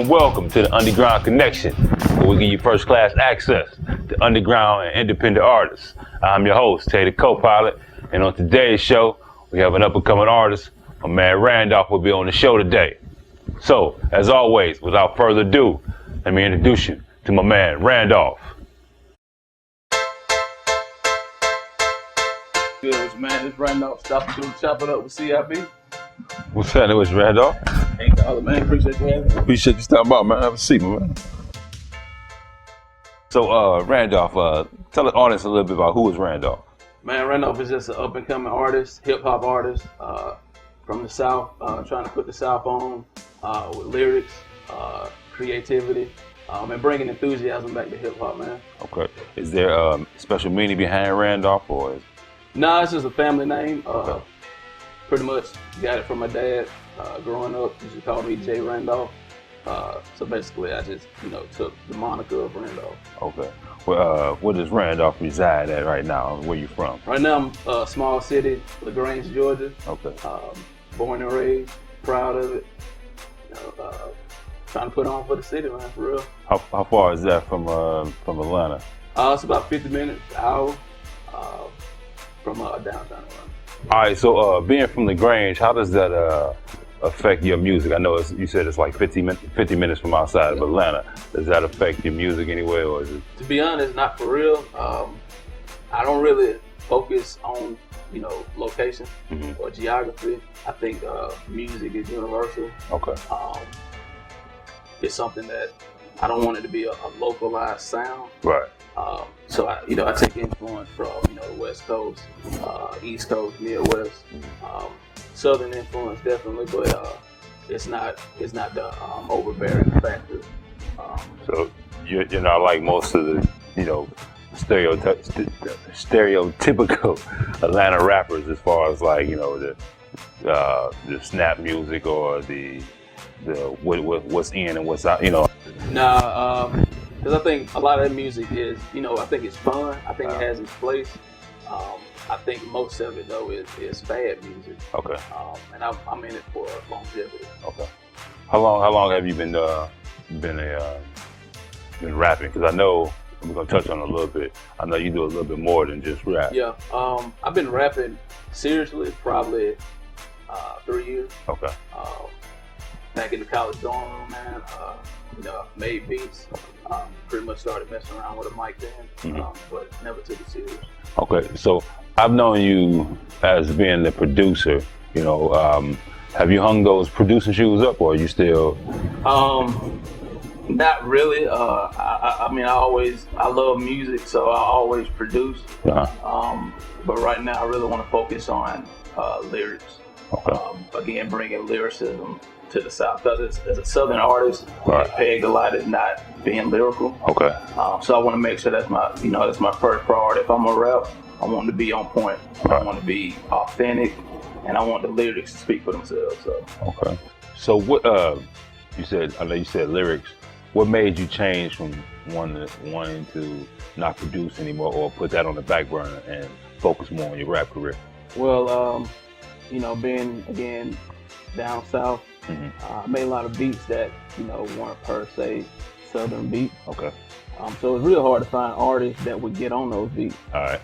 Welcome to the Underground Connection, where we give you first-class access to underground and independent artists. I'm your host, Tay the Co-Pilot, and on today's show, we have an up-and-coming artist. My man Randolph will be on the show today. So, as always, without further ado, let me introduce you to my man Randolph. Good, man. It's Randolph. Chop it up with CIB. What's happening with Randolph? Ain't all, man. Appreciate you having me. Appreciate you stopping by, man. Have a seat, man. So, Randolph, tell the audience a little bit about who is Randolph. Man, Randolph is just an up-and-coming artist, hip-hop artist from the South, trying to put the South on with lyrics, creativity, and bringing enthusiasm back to hip-hop, man. Okay. Is there a special meaning behind Randolph, or is... Nah, it's just a family name. Okay. Pretty much got it from my dad. Growing up, he used to call me J. Randolph. So basically, I just, took the moniker of Randolph. Okay. Well, where does Randolph reside at right now? Where you from? Right now, I'm a small city, LaGrange, Georgia. Okay. Born and raised, proud of it. Trying to put on for the city, man, for real. How far is that from Atlanta? It's about 50 minutes, an hour from downtown Atlanta. All right, so being from LaGrange, how does that affect your music? I know you said it's like 50 minutes from outside of Atlanta. Does that affect your music anyway, or is it? To be honest, not for real. I don't really focus on, location or geography. I think music is universal. Okay. It's something that I don't want it to be a localized sound. Right. So I take influence from the West Coast, East Coast, Midwest, Southern influence definitely, but it's not the overbearing factor. So you're not like most of the stereotypical Atlanta rappers as far as like the snap music or the what's in and what's out. Nah. Because I think a lot of that music is, I think it's fun. I think it has its place. I think most of it, though, is bad music. Okay. And I'm in it for longevity. Okay. How long have you been rapping? Because I know we're gonna touch on it a little bit. I know you do a little bit more than just rap. Yeah. I've been rapping seriously probably 3 years. Okay. Back in the college dorm room, man. Made beats. Pretty much started messing around with a mic then, but never took it serious. Okay, so I've known you as being the producer. Have you hung those producing shoes up, or are you still? Not really. I love music, so I always produce. Uh-huh. But right now, I really want to focus on lyrics. Okay. Again, bringing lyricism to the South, because as a Southern artist, right, I pegged a lot as not being lyrical. Okay. So I want to make sure that's my first priority. If I'm gonna rap, I want to be on point. Right. I want to be authentic, and I want the lyrics to speak for themselves. So. Okay. So what I know you said lyrics. What made you change from wanting to not produce anymore, or put that on the back burner and focus more on your rap career? Well, being again down south, I made a lot of beats that weren't per se Southern beats. Okay. So it's real hard to find artists that would get on those beats. All right.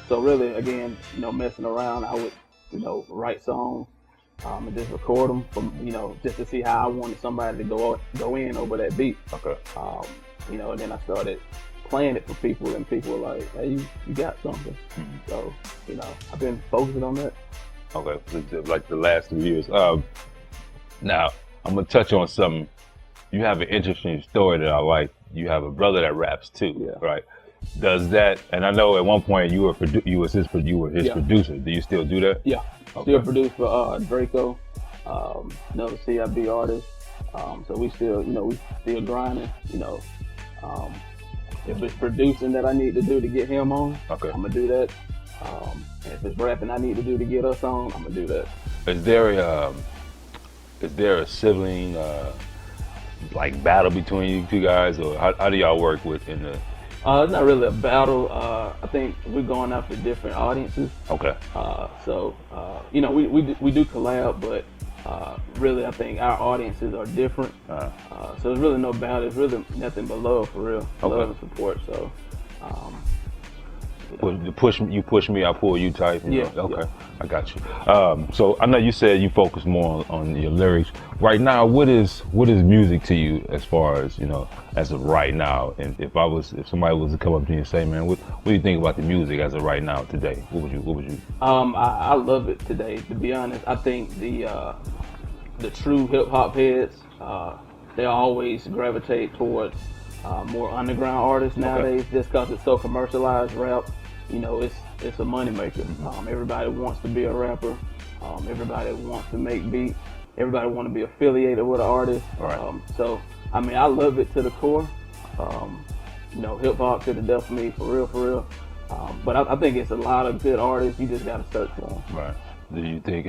So really, again, messing around, I would write songs and just record them from just to see how I wanted somebody to go in over that beat. Okay. And then I started playing it for people, and people were like, "Hey, you got something." So I've been focusing on that. Okay, like the last 2 years. Now I'm gonna touch on something. You have an interesting story that I like. You have a brother that raps too, right? does that, and I know at one point you were his producer. Do you still do that? Yeah, still produce for Draco, another CIB artist. So we still, we still grinding. If it's producing that I need to do to get him on, okay, I'm gonna do that. If it's rapping I need to do to get us on, I'm gonna do that. Is there a sibling like battle between you two guys, or how do y'all work within the? It's not really a battle. I think we're going after different audiences. Okay. We do collab, but really I think our audiences are different. So it's really no battle. It's really nothing but love, for real. Okay. Love and support. So. You push me, I pull you type. Yeah. Okay, yeah. I got you. So I know you said you focus more on your lyrics. Right now, what is music to you as far as as of right now? And if somebody was to come up to you and say, man, what do you think about the music as of right now today? What would you? I love it today. To be honest, I think the true hip hop heads they always gravitate towards more underground artists nowadays, okay, just because it's so commercialized. Rap, it's a moneymaker. Mm-hmm. Everybody wants to be a rapper. Everybody wants to make beats. Everybody wants to be affiliated with an artist. Right. So I love it to the core. Hip hop to the death for me, for real. But I think it's a lot of good artists. You just gotta search for them. Right. Do you think?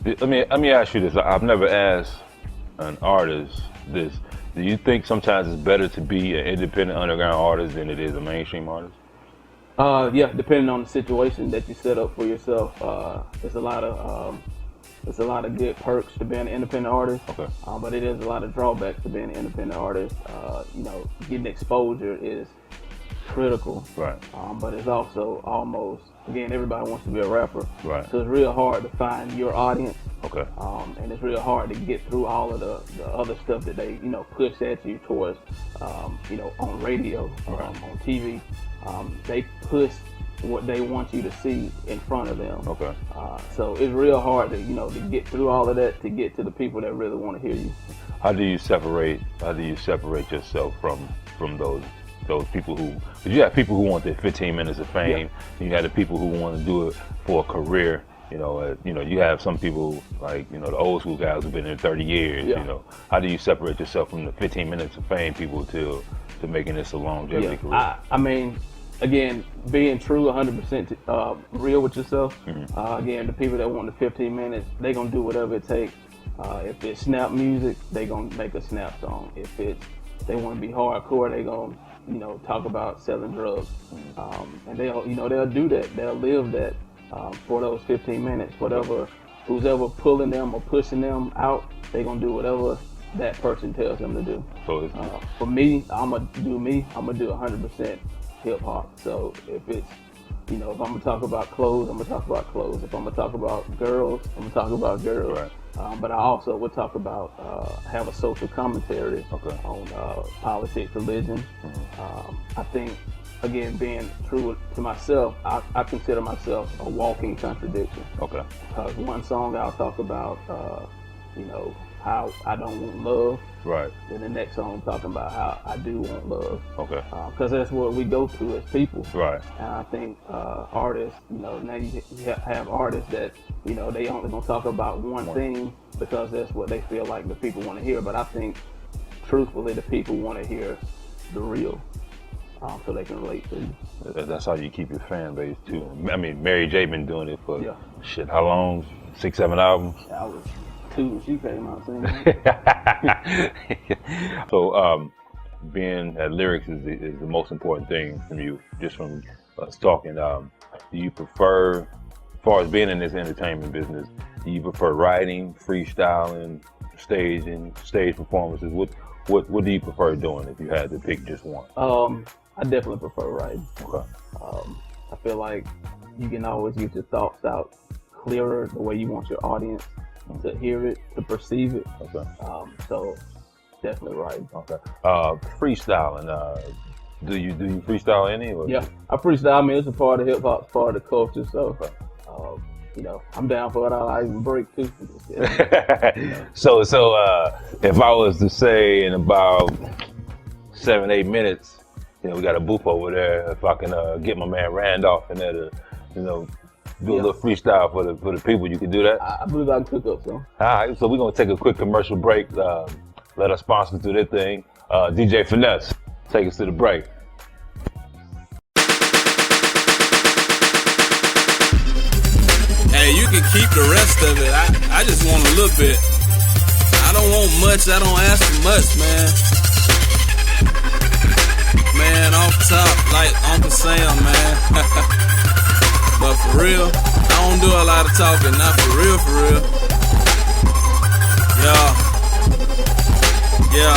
Let me ask you this. I've never asked an artist this. Do you think sometimes it's better to be an independent underground artist than it is a mainstream artist? Yeah, depending on the situation that you set up for yourself. There's a lot of good perks to being an independent artist. Okay. But it is a lot of drawbacks to being an independent artist. Getting exposure is critical. Right. But it's also almost, again, everybody wants to be a rapper. Right. So it's real hard to find your audience. Okay. And it's real hard to get through all of the other stuff that they, push at you towards, on radio, right, on TV. They push what they want you to see in front of them. Okay. So it's real hard to, to get through all of that to get to the people that really want to hear you. How do you separate yourself from those people who? Because you have people who want their 15 minutes of fame, yeah, and you have the people who want to do it for a career. You have some people like the old school guys who've been in 30 years. Yeah. How do you separate yourself from the 15 minutes of fame people to making this a longevity career? Again, being true 100% real with yourself. Mm-hmm. Again, the people that want the 15 minutes, they gonna do whatever it takes. If it's snap music, they gonna make a snap song. If they want to be hardcore, they gonna talk about selling drugs. And they'll do that. They'll live that for those 15 minutes. Who's ever pulling them or pushing them out, they gonna do whatever that person tells them to do. So for me, I'm gonna do 100% hip hop. So if it's, if I'm gonna talk about clothes, I'm gonna talk about clothes. If I'm gonna talk about girls, I'm gonna talk about girls. Right. But I also would talk about, have a social commentary, okay, on politics, religion. Mm-hmm. I think, again, being true to myself, I consider myself a walking contradiction. Okay. Because one song I'll talk about, how I don't want love. Right. Then the next song I'm talking about how I do want love. Okay. Because that's what we go through as people. Right. And I think artists, now you have artists that, they only gonna talk about one thing because that's what they feel like the people want to hear. But I think, truthfully, the people want to hear the real, so they can relate to you. That's how you keep your fan base too. I mean, Mary J been doing it for how long? 6, 7 albums. I was 2 when she came out singing. So, being at lyrics is the most important thing from you, just from us talking. Do you prefer, as far as being in this entertainment business, do you prefer writing, freestyling, staging, stage performances? What do you prefer doing if you had to pick just one? I definitely prefer writing. Okay. I feel like you can always get your thoughts out clearer the way you want your audience to hear it, to perceive it. Okay. So definitely writing. Okay. Freestyling. Do you freestyle any? Or yeah, I freestyle. I mean, it's a part of hip hop, it's part of the culture. So, I'm down for it all. I even break too. So, if I was to say in about 7, 8 minutes, we got a booth over there. If I can get my man Randolph in there to, do a little freestyle for the people, you can do that? I believe I can cook up some. All right, so we're gonna take a quick commercial break. Let our sponsors do their thing. DJ Finesse, take us to the break. Hey, you can keep the rest of it. I just want a little bit. I don't want much, I don't ask for much, man. Man, off top, like Uncle Sam, man. But for real, I don't do a lot of talking, not for real, for real. Yeah.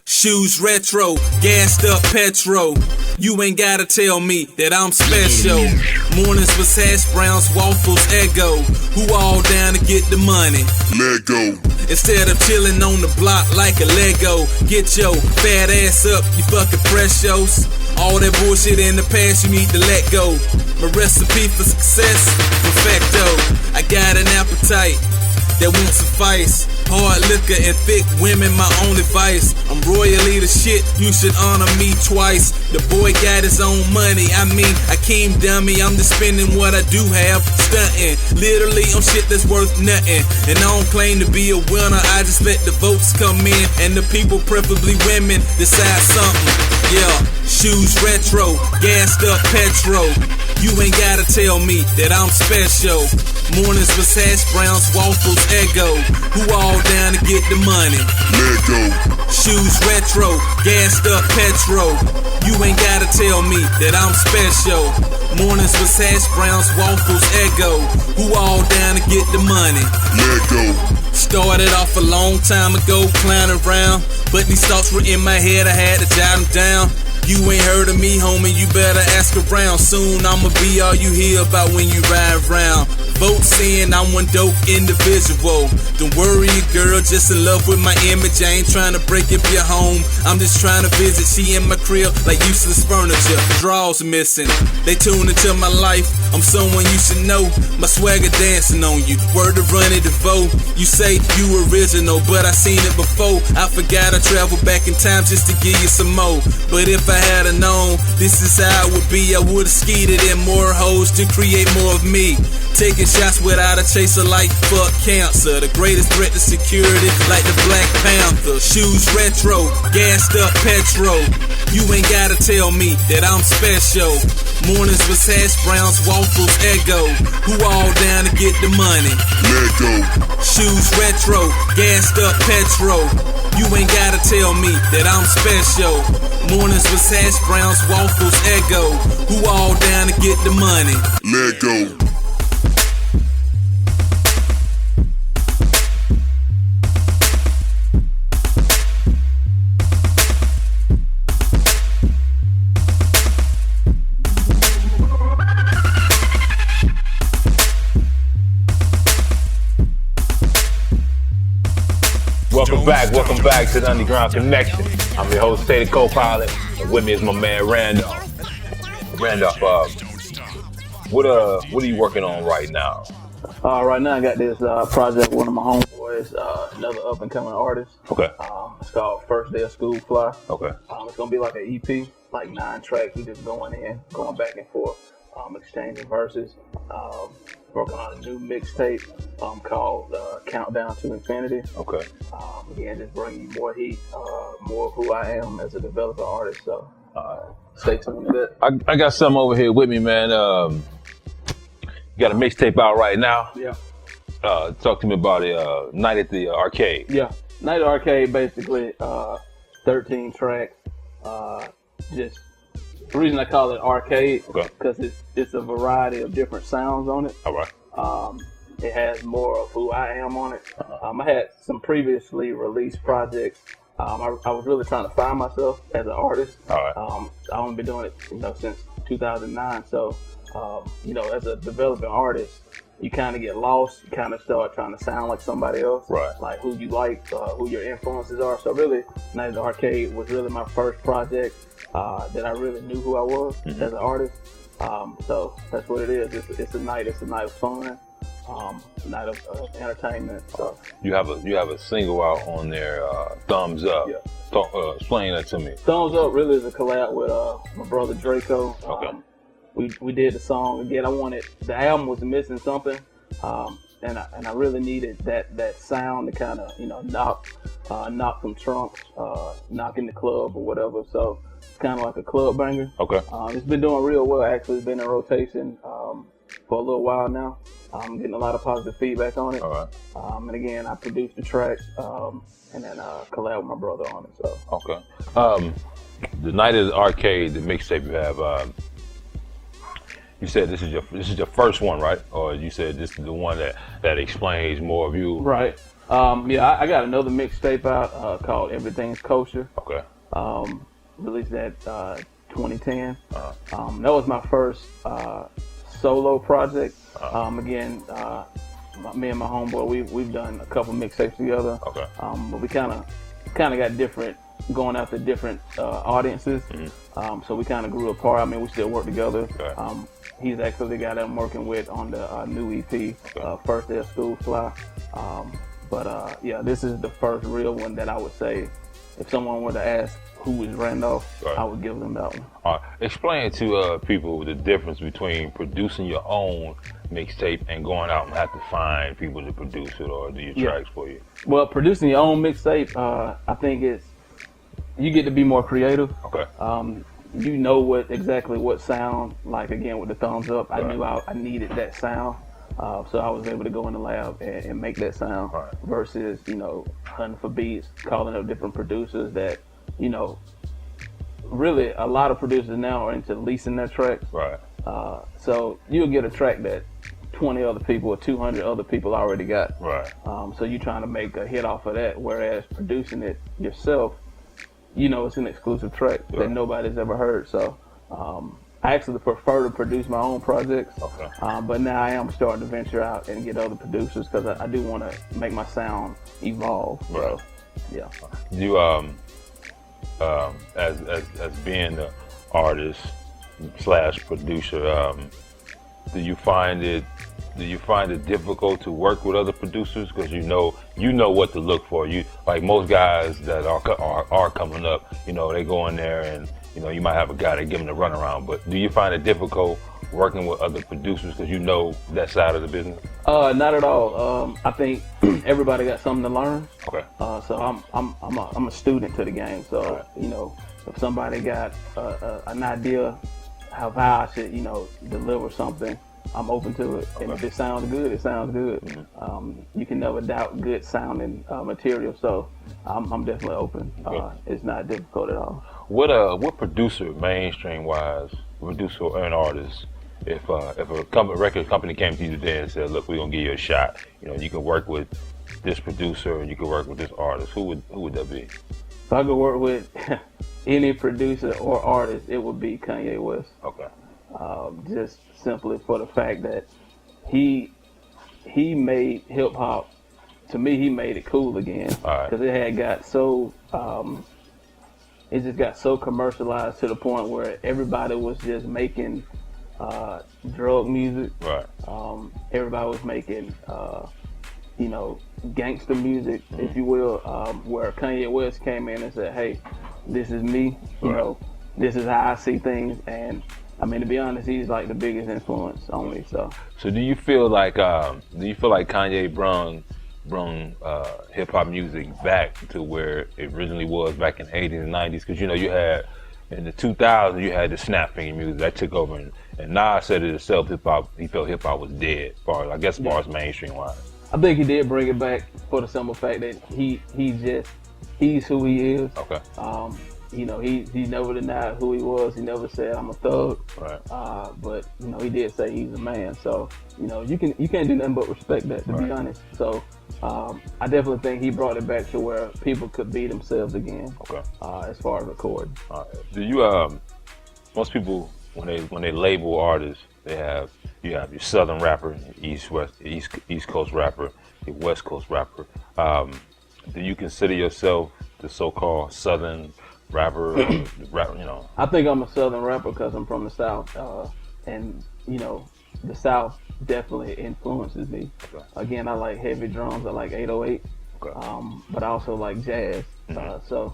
Shoes retro, gassed up petro. You ain't gotta tell me that I'm special. Mornings was hash browns, waffles, Eggo. Who all down to get the money? Let go. Instead of chilling on the block like a Lego. Get your fat ass up, you fucking precious. All that bullshit in the past, you need to let go. My recipe for success, perfecto. I got an appetite that won't suffice. Hard liquor and thick women, my only vice. I'm royally the shit, you should honor me twice. The boy got his own money, I mean, I came dummy. I'm just spending what I do have, stunting. Literally on shit that's worth nothing. And I don't claim to be a winner, I just let the votes come in. And the people, preferably women, decide something. Yeah, shoes retro, gassed up petro. You ain't gotta tell me that I'm special. Mornings was hash browns, waffles, Eggo. Who all down to get the money? Let go. Shoes retro, gassed up petro. You ain't gotta tell me that I'm special. Mornings was hash browns, waffles, Eggo. Who all down to get the money? Let go. Started off a long time ago, clowning around. But these thoughts were in my head, I had to jot them down. You ain't heard of me, homie, you better ask around. Soon I'ma be all you hear about when you ride around. Vote saying I'm one dope individual. Don't worry, girl, just in love with my image. I ain't trying to break up your home, I'm just trying to visit. She in my crib like useless furniture. Drawers missing, they tune into my life. I'm someone you should know. My swagger dancing on you, word to run it to vote. You say you original, but I seen it before. I forgot I traveled back in time just to give you some more. But if I had known this is how it would be, I would've skeeted in more hoes to create more of me. Taking shots without a chaser like fuck cancer. The greatest threat to security like the Black Panther. Shoes retro, gassed up petro. You ain't gotta tell me that I'm special. Mornings was hash browns, waffles, Eggo. Who all down to get the money? Let go. Shoes retro, gassed up petro. You ain't gotta tell me that I'm special. Mornings was hash browns, waffles, Eggo. Who all down to get the money? Let go. Welcome back to the Underground Connection. I'm your host, Tay the Co-Pilot, and with me is my man Randolph. Randolph, what are you working on right now? Right now I got this project with one of my homeboys, another up and coming artist. Okay. It's called First Day of School Fly. Okay. It's gonna be like an EP, like 9 tracks. We just going back and forth, exchanging verses. Working on a new mixtape called Countdown to Infinity. Okay. Again, just bringing you more heat, more of who I am as a developer artist. So stay tuned to that. I got something over here with me, man. You got a mixtape out right now. Yeah. Talk to me about it. Night at the Arcade. Yeah. Night at the Arcade, basically 13 tracks. Just the reason I call it arcade, because it's a variety of different sounds on it. All right. It has more of who I am on it. I had some previously released projects. I was really trying to find myself as an artist. All right. I've only been doing it, since 2009. So, as a developing artist, you kind of get lost. You kind of start trying to sound like somebody else. Right. Like who you like, who your influences are. So really, Night at the Arcade was really my first project that I really knew who I was as an artist. So that's what it is. It's a night of fun, night of entertainment. So. You have a single out on there, Thumbs Up. Yeah. Explain that to me. Thumbs Up really is a collab with my brother Draco. Okay. We did the song again. The album was missing something, and I really needed that sound to kind of knock some trunks, knock in the club or whatever. So it's kind of like a club banger. Okay. It's been doing real well. Actually, it's been in rotation for a little while now. I'm getting a lot of positive feedback on it. All right. And again, I produced the track and then collab with my brother on it. So. Okay. The Night of the Arcade, the mixtape you have. You said this is your first one, right? Or you said this is the one that explains more of you? Right. Yeah, I got another mixtape out called Everything's Kosher. Okay. Released that 2010. That was my first solo project. Again, me and my homeboy, we've done a couple mixtapes together. Okay. But we kind of got different, going after different audiences. Mm-hmm. So we kind of grew apart. I mean, we still work together. Okay. He's actually the guy that I'm working with on the new EP, First Day of School Fly. Yeah, this is the first real one that I would say, if someone were to ask who is Randolph, I would give them that one. All right. Explain to people the difference between producing your own mixtape and going out and have to find people to produce it or do your tracks for you. Well, producing your own mixtape, I think you get to be more creative. Okay. You know exactly what sound, like again with the Thumbs Up, I knew I needed that sound. So I was able to go in the lab and make that sound versus, hunting for beats, calling up different producers that, really a lot of producers now are into leasing their tracks. Right. So you'll get a track that 20 other people or 200 other people already got. Right. So you're trying to make a hit off of that, whereas producing it yourself, it's an exclusive track that nobody's ever heard. So I actually prefer to produce my own projects. Okay. But now I am starting to venture out and get other producers because I do want to make my sound evolve. Right. So, yeah. You as being the artist / producer, do you find it difficult to work with other producers because you know what to look for? You like most guys that are coming up, they go in there and you might have a guy that give them the runaround. But do you find it difficult working with other producers because you know that side of the business? Not at all. I think everybody got something to learn. Okay. So I'm a student to the game. So if somebody got an idea how I should deliver something, I'm open to it. Okay. And if it sounds good, it sounds good. Mm-hmm. You can never doubt good sounding material. So I'm definitely open. Okay. It's not difficult at all. What producer, mainstream wise, producer or an artist, if a record company came to you today and said, look, we're gonna give you a shot, you can work with this producer and you can work with this artist, who would that be? If I could work with any producer or artist, it would be Kanye West. Okay. Just simply for the fact that he made hip hop, to me, he made it cool again. Because it had got so it just got so commercialized to the point where everybody was just making drug music. Right. Everybody was making gangster music, if you will, where Kanye West came in and said, hey, this is me, this is how I see things. And I mean, to be honest, he's like the biggest influence on me. So do you feel like Kanye brung hip hop music back to where it originally was back in the 80s and 90s? Because you had in the 2000s you had the snap finger music that took over, and Nas said it himself, he felt hip hop was dead, as far as mainstream wise. I think he did bring it back for the simple fact that he's who he is. Okay. He never denied who he was. He never said I'm a thug. Right. But he did say he's a man. So you can't do nothing but respect that, to be honest. So I definitely think he brought it back to where people could be themselves again. Okay. As far as recording. Do you most people when they label artists, you have your Southern rapper, East Coast rapper, your West Coast rapper. Do you consider yourself the so-called Southern rapper? I think I'm a Southern rapper because I'm from the South, and the South definitely influences me. Okay. Again, I like heavy drums. I like 808, but I also like jazz. Mm-hmm. So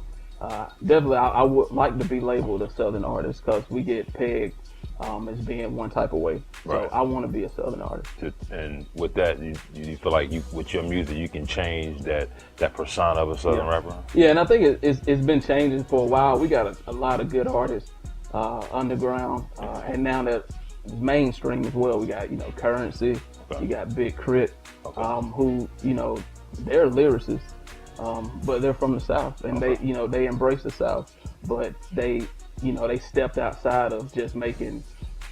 definitely I would like to be labeled a Southern artist because we get pegged as being one type of way. Right. So I want to be a Southern artist. And with that, you feel like with your music, you can change that persona of a Southern rapper? Yeah, and I think it's been changing for a while. We got a lot of good artists underground, and now that mainstream as well. We got, Currency, you got Big Crit, who, they're lyricists, but they're from the South, and they embrace the South, but they stepped outside of just making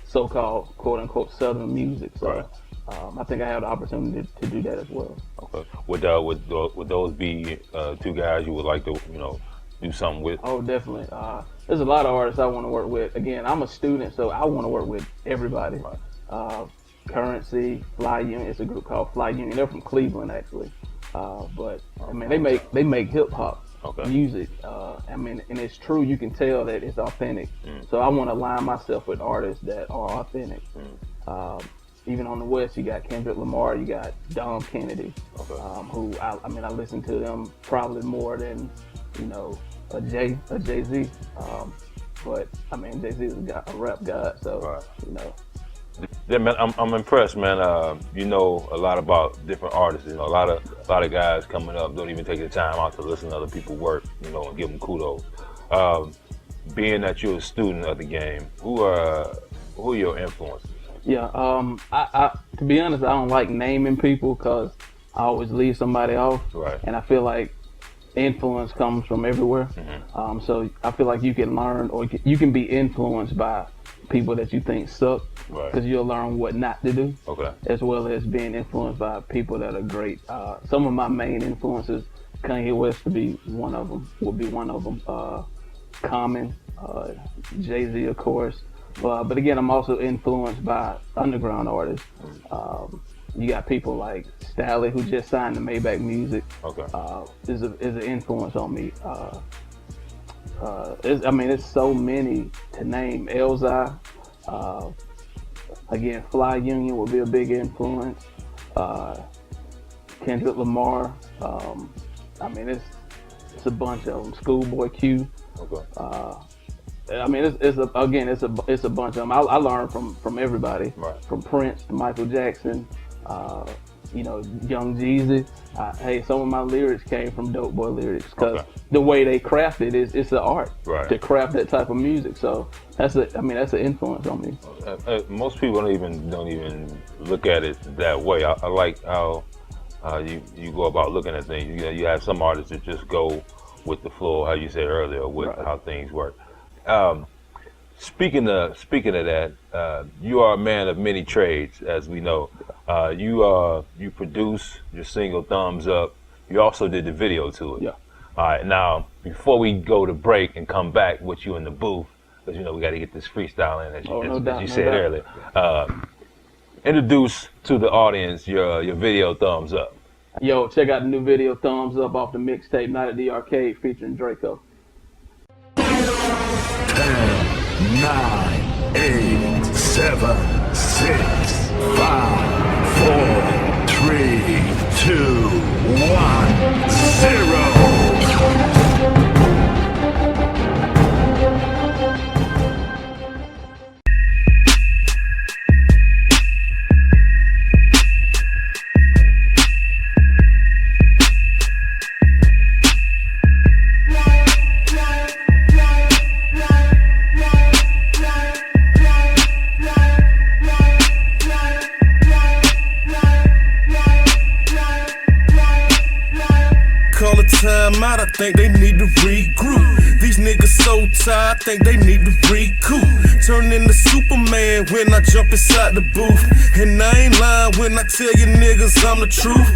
so-called quote-unquote Southern music. So I think I have the opportunity to do that as well. Okay. Would those be two guys you would like to, do something with? Oh, definitely. There's a lot of artists I want to work with. Again, I'm a student, so I want to work with everybody. Right. Currency, Fly Union. It's a group called Fly Union. They're from Cleveland, actually. But I mean, they make hip hop music. And it's true. You can tell that it's authentic. So I want to align myself with artists that are authentic. Even on the West, you got Kendrick Lamar, you got Dom Kennedy, who I listen to them probably more than a Jay-Z. But I mean, Jay-Z is a rap god, so Yeah, man, I'm impressed, man. You know a lot about different artists. A lot of guys coming up don't even take the time out to listen to other people's work, and give them kudos. Being that you're a student of the game, who are your influences? Yeah, I to be honest, I don't like naming people because I always leave somebody off, and I feel like influence comes from everywhere. So I feel like you can learn, or you can be influenced by people that you think suck, because you'll learn what not to do, as well as being influenced by people that are great. Some of my main influences, Kanye West would be one of them. Common, Jay-Z, of course. But again, I'm also influenced by underground artists. You got people like Stalley, who just signed to Maybach Music. Is an influence on me. It's so many to name. Elzai, again, Fly Union will be a big influence. Kendrick Lamar. It's a bunch of them. Schoolboy Q. It's a bunch of them. I learn from everybody, from Prince to Michael Jackson, Young Jeezy. Hey, some of my lyrics came from Dope Boy Lyrics, because the way they craft it it's an art to craft that type of music. So that's an influence on me. Most people don't even look at it that way. I like how you go about looking at things. You have some artists that just go with the flow, how you said earlier, with how things work. Speaking of that, you are a man of many trades, as we know. You produce your single Thumbs Up. You also did the video to it. All right, now before we go to break and come back with you in the booth, because we got to get this freestyle in, as you said earlier. Introduce to the audience your video Thumbs Up. Yo, check out the new video Thumbs Up off the mixtape Night at the Arcade featuring Draco. 10, 9, 8, 7, 6, 5, 4, 3, 2, 1, 0. Time out, I think they need to regroup. These niggas so tired, I think they need to recoup. Turn into Superman when I jump inside the booth. And I ain't lying when I tell you niggas I'm the truth.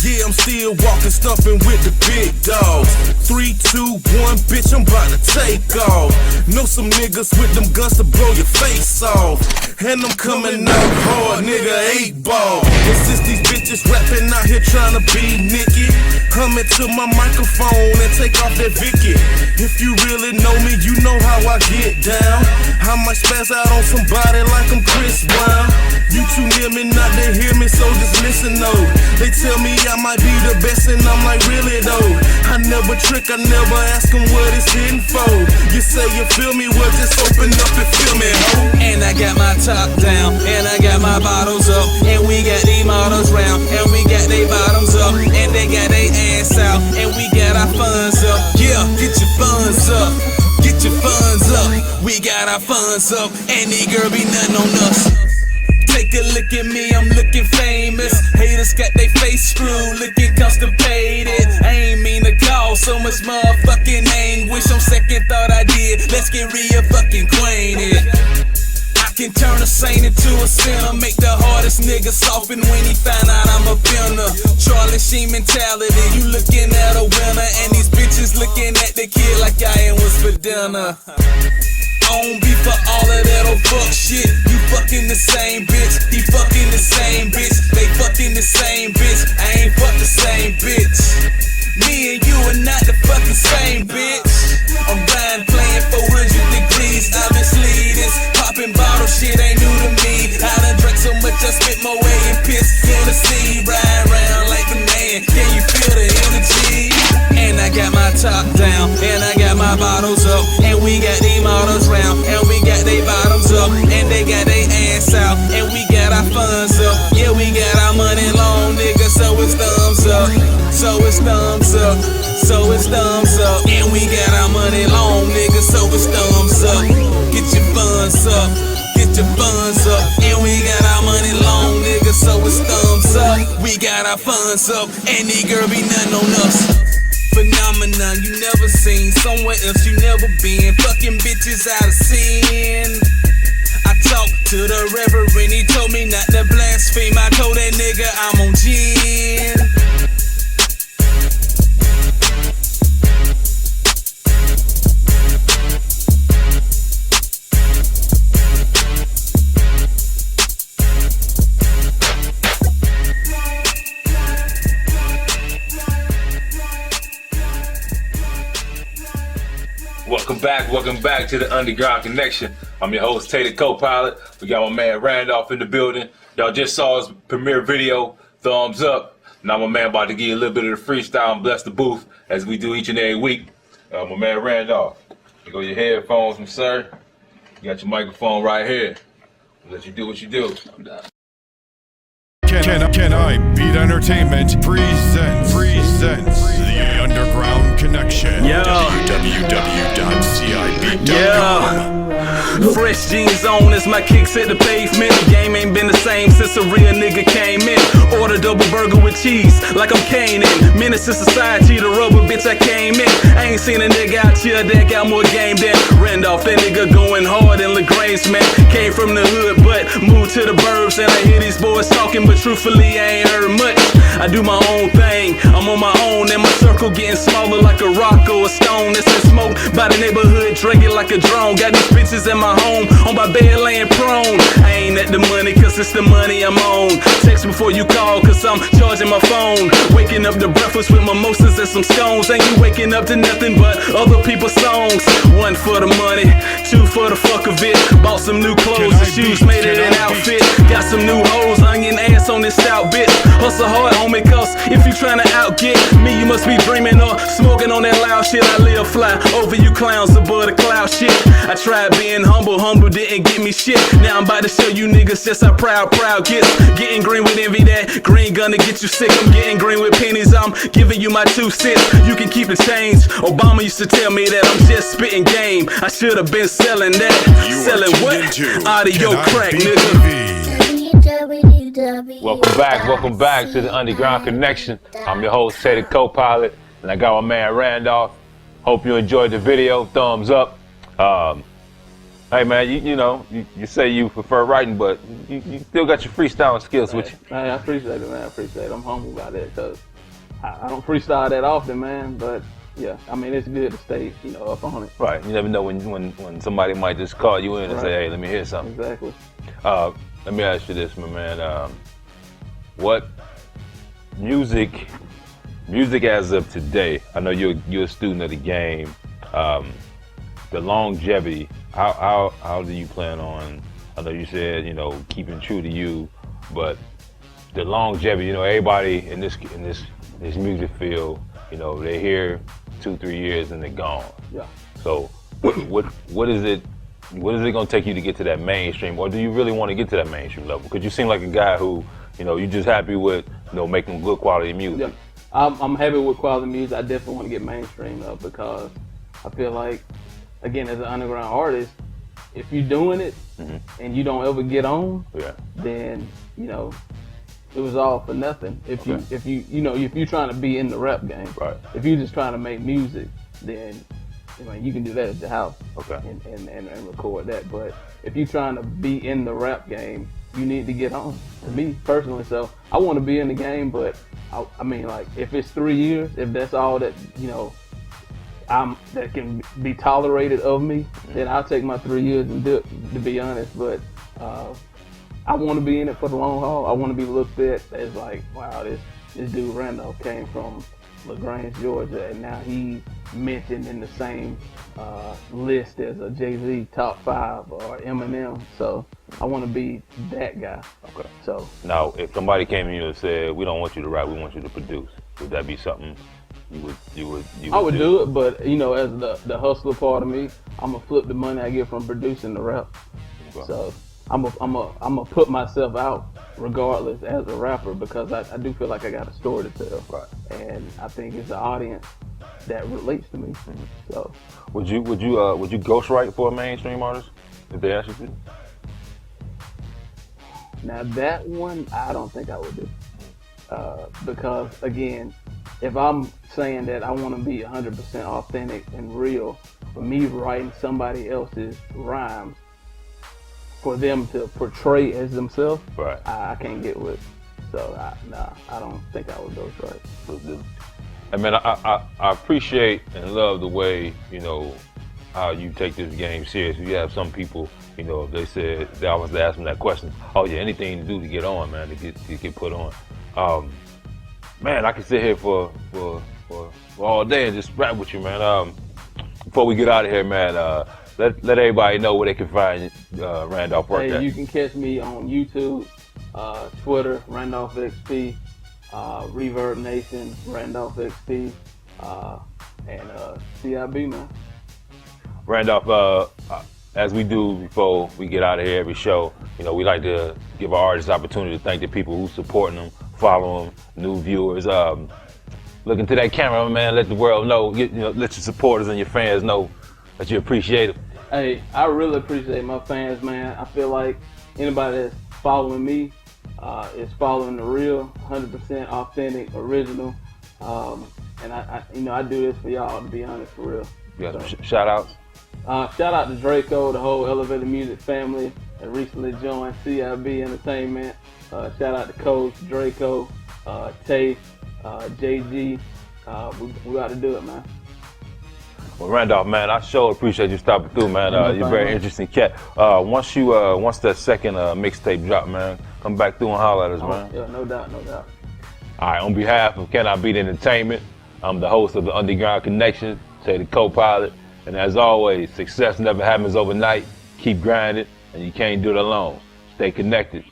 Yeah, I'm still walking, stumping with the big dogs. 3, 2, 1, bitch, I'm about to take off. Know some niggas with them guns to blow your face off. And I'm coming out hard, nigga, 8 ball. And since these bitches rapping out here trying to be Nicki, come into my microphone and take off that Vicky. If you really know me, you know how I get down. I might spaz out on somebody like I'm Chris Brown. You too near me not to hear me, so just listen though. They tell me I might be the best and I'm like, really though? I never trick, I never ask them what it's in for. You say you feel me, well just open up and feel me, ho. And I got my top down, and I got my bottles up, and we got these models round, and we got they bottoms up, and they got they ass out, and we got our funds up. Yeah, get your funds up, get your funds up. We got our funds up, and these girl be nothing on us. Take a look at me, I'm looking famous. Haters got they face screwed, looking constipated. I ain't mean to cause so much motherfucking anguish. On second thought I did, let's get real fucking acquainted. I can turn a saint into a sinner, make the hardest nigga soften when he find out I'm a winner. Charlie Sheen mentality, you looking at a winner, and these bitches looking at the kid like I ain't was for dinner. I don't be for all of that old fuck shit. You fucking the same bitch, he fucking the same bitch, they fucking the same bitch. I ain't fuck the same bitch. Me and you are not the fucking same bitch. I'm riding playing 400 degrees, obviously this popping bottle shit ain't new to me. I done drank so much I spit my way in piss in the sea. Riding around like a man, can you feel the energy? And I got my top down, and I got my bottles up, and we got these models round, and we got they bottoms up, and they got they ass out, and we got our funds up. Yeah, we got our money long, nigga, so it's thumbs up, so it's thumbs up, so it's thumbs up, and we got our money long, nigga, so it's thumbs up. Get your funds up, get your funds up, and we got our money long, nigga, so it's thumbs up. We got our funds up, and these girl be nothing on us. Phenomenon you never seen, somewhere else you never been. Fucking bitches out of sin. I talked to the reverend, he told me not to blaspheme. I told that nigga I'm on gin. Welcome back to the Underground Connection. I'm your host, Tater Co-Pilot. We got my man Randolph in the building. Y'all just saw his premiere video, thumbs up. Now my man about to give you a little bit of the freestyle and bless the booth as we do each and every week. My man Randolph, you got your headphones, sir. You got your microphone right here. We'll let you do what you do. I'm done. Can I Beat Entertainment presents the Underground Connection. www.cib.com. Fresh jeans on as my kicks hit the pavement. The game ain't been the same since a real nigga came in. Order double burger with cheese, like I'm Kanan. Menace to society, the rubber bitch I came in. I ain't seen a nigga out here that got more game than Randolph. That nigga going hard in LaGrange, man. Came from the hood, but moved to the burbs. And I hear these boys talking, but truthfully I ain't heard much. I do my own thing, I'm on my own, and my circle getting smaller like a rock or a stone. That's been smoked by the neighborhood, dragging like a drone. Got these bitches in my home, on my bed laying prone. I ain't at the money, cause it's the money I'm on. Text before you call, cause I'm charging my phone. Waking up to breakfast with mimosas and some scones. Ain't you waking up to nothing but other people's songs. One for the money, two for the fuck of it. Bought some new clothes and shoes, made it an outfit. Got some new hoes, onion ass on this stout bitch. Hustle hard, homie, cause if you tryna outget me, you must be dreaming or smoking on that loud shit. I live fly over you clowns above the cloud shit. I tried being humble didn't get me shit. Now I'm about to show you niggas just how proud gets. Getting green with envy, that green gonna get you sick. I'm getting green with pennies, I'm giving you my 2 cents. You can keep the change. Obama used to tell me that I'm just spitting game. I should have been selling that. Selling what? Audio crack, nigga. Welcome back to the Underground Connection. I'm your host, Tater Co-Pilot, and I got my man Randolph. Hope you enjoyed the video. Thumbs up. Hey man, you say you prefer writing, but you still got your freestyling skills with you. I appreciate it, man. I appreciate it. I'm humble about that because I don't freestyle that often, man. But yeah, I mean it's good to stay, up on it. Right. You never know when somebody might just call you in and say, hey, let me hear something. Exactly. Let me ask you this, my man. What music as of today? I know you're a student of the game. the longevity. How do you plan on? I know you said keeping true to you, but the longevity. Everybody in this music field, they're here 2-3 years and they're gone. Yeah. So what is it? What is it gonna take you to get to that mainstream, or do you really want to get to that mainstream level? Because you seem like a guy who, you're just happy with, making good quality music. Yeah, I'm happy with quality music. I definitely want to get mainstream though, because I feel like, again, as an underground artist, if you're doing it and you don't ever get on, then it was all for nothing. If you're trying to be in the rap game, right? If you're just trying to make music, then you can do that at the house, and record that. But if you're trying to be in the rap game, you need to get on. To me personally, so I want to be in the game, but I mean, like, if it's 3 years, if that's all that that can be tolerated of me, then I'll take my 3 years and do it, to be honest. But I want to be in it for the long haul. I want to be looked at as like, wow, this dude Randolph came from LaGrange, Georgia, and now he's mentioned in the same list as a Jay-Z top 5 or Eminem. So I want to be that guy. Okay. So now, if somebody came to you and said, "We don't want you to rap, we want you to produce," would that be something you would I would do it, but as the hustler part of me, I'm gonna flip the money I get from producing the rap. Okay. So I'm gonna put myself out regardless as a rapper, because I do feel like I got a story to tell, right? And I think it's the audience that relates to me. So would you ghostwrite for a mainstream artist if they asked you to? Now that one, I don't think I would do, because again, if I'm saying that I want to be 100% authentic and real, for me writing somebody else's rhymes for them to portray as themselves, right? I can't get with. So I don't think I would go right. I mean, I appreciate and love the way how you take this game serious. You have some people, they said they always ask them that question. Oh yeah, anything to do to get on, man, to get put on. Man, I can sit here for all day and just rap with you, man. Before we get out of here, man, let everybody know where they can find Randolph work at. You can catch me on YouTube, Twitter, RandolphXP, Reverb Nation, RandolphXP, and CIB, man. Randolph, as we do before we get out of here every show, we like to give our artists opportunity to thank the people who supporting them, follow them, new viewers. Look into that camera, man. Let the world know. Let your supporters and your fans know that you appreciate them. Hey, I really appreciate my fans, man. I feel like anybody that's following me is following the real, 100% authentic, original. And I do this for y'all, to be honest, for real. You got some shout outs? Shout out to Draco, the whole Elevated Music family that recently joined CIB Entertainment. Shout out to Coach, Draco, Tay, JG. We got to do it, man. Well, Randolph, man, I sure appreciate you stopping through, man. You're a very interesting cat. Once that second mixtape drop, man, come back through and holler at us, man. Yeah, no doubt, no doubt. All right, on behalf of Can I Beat Entertainment, I'm the host of the Underground Connection, Tay the co-pilot, and as always, success never happens overnight. Keep grinding, and you can't do it alone. Stay connected.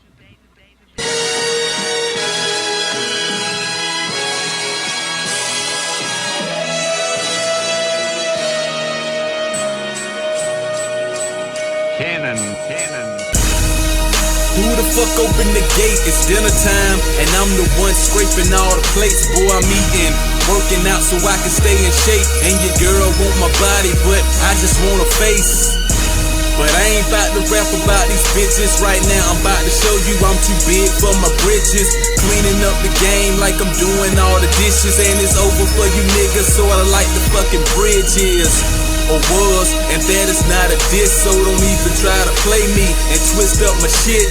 Cannon. Who the fuck opened the gate? It's dinner time, and I'm the one scraping all the plates. Boy, I'm eating, working out so I can stay in shape. And your girl want my body, but I just want a face. But I ain't about to rap about these bitches right now. I'm about to show you I'm too big for my britches. Cleaning up the game like I'm doing all the dishes. And it's over for you niggas, sorta like the fucking bridge is. Or was, and that is not a diss, so don't even try to play me and twist up my shit.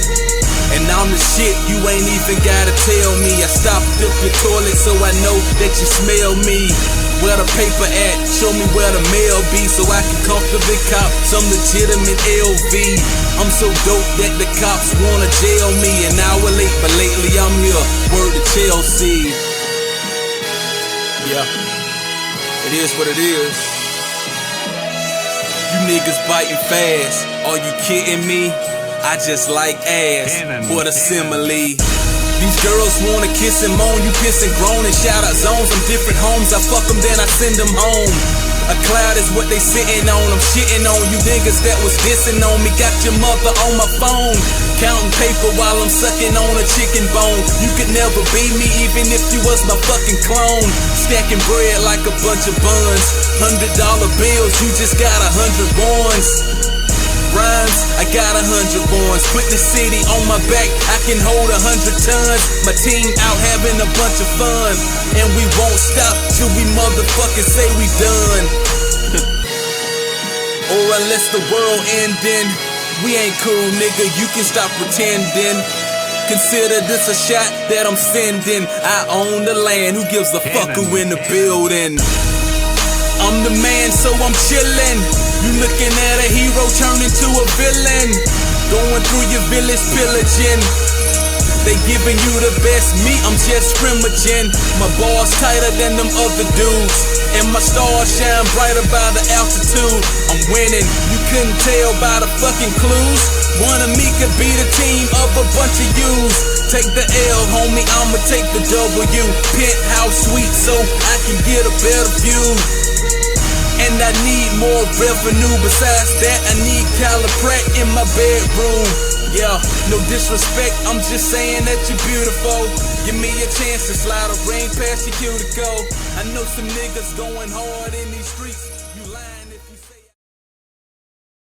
And I'm the shit, you ain't even gotta tell me. I stopped up your toilet so I know that you smell me. Where the paper at, show me where the mail be, so I can comfortably cop some legitimate LV. I'm so dope that the cops wanna jail me. An hour late, but lately I'm here, word to Chelsea. Yeah, it is what it is. You niggas biting fast. Are you kidding me? I just like ass. What a simile. These girls wanna kiss and moan, you piss and groan and shout out zones from different homes. I fuck them, then I send them home. A cloud is what they sitting on, I'm shitting on you niggas that was dissing on me. Got your mother on my phone, counting paper while I'm sucking on a chicken bone. You could never be me even if you was my fucking clone. Stacking bread like a bunch of buns, $100 bills, you just got 100 ones. Rhymes, I got 100 ones. Put the city on my back, I can hold 100 tons. My team out having a bunch of fun, and we won't stop till we motherfucking say we done. Or unless the world ending, we ain't cool, nigga, you can stop pretending. Consider this a shot that I'm sending. I own the land, who gives a fuck who in the building? I'm the man, so I'm chillin'. You looking at a hero turn into a villain. Going through your village pillaging. They giving you the best, me, I'm just scrimmaging. My bars tighter than them other dudes, and my stars shine brighter by the altitude. I'm winning, you couldn't tell by the fucking clues. One of me could be the team of a bunch of yous. Take the L, homie, I'ma take the W. Penthouse suite so I can get a better view. And I need more revenue. Besides that, I need Caliprat in my bedroom. Yeah, no disrespect, I'm just saying that you're beautiful. Give me a chance to slide a ring past your cuticle. I know some niggas going hard in these streets.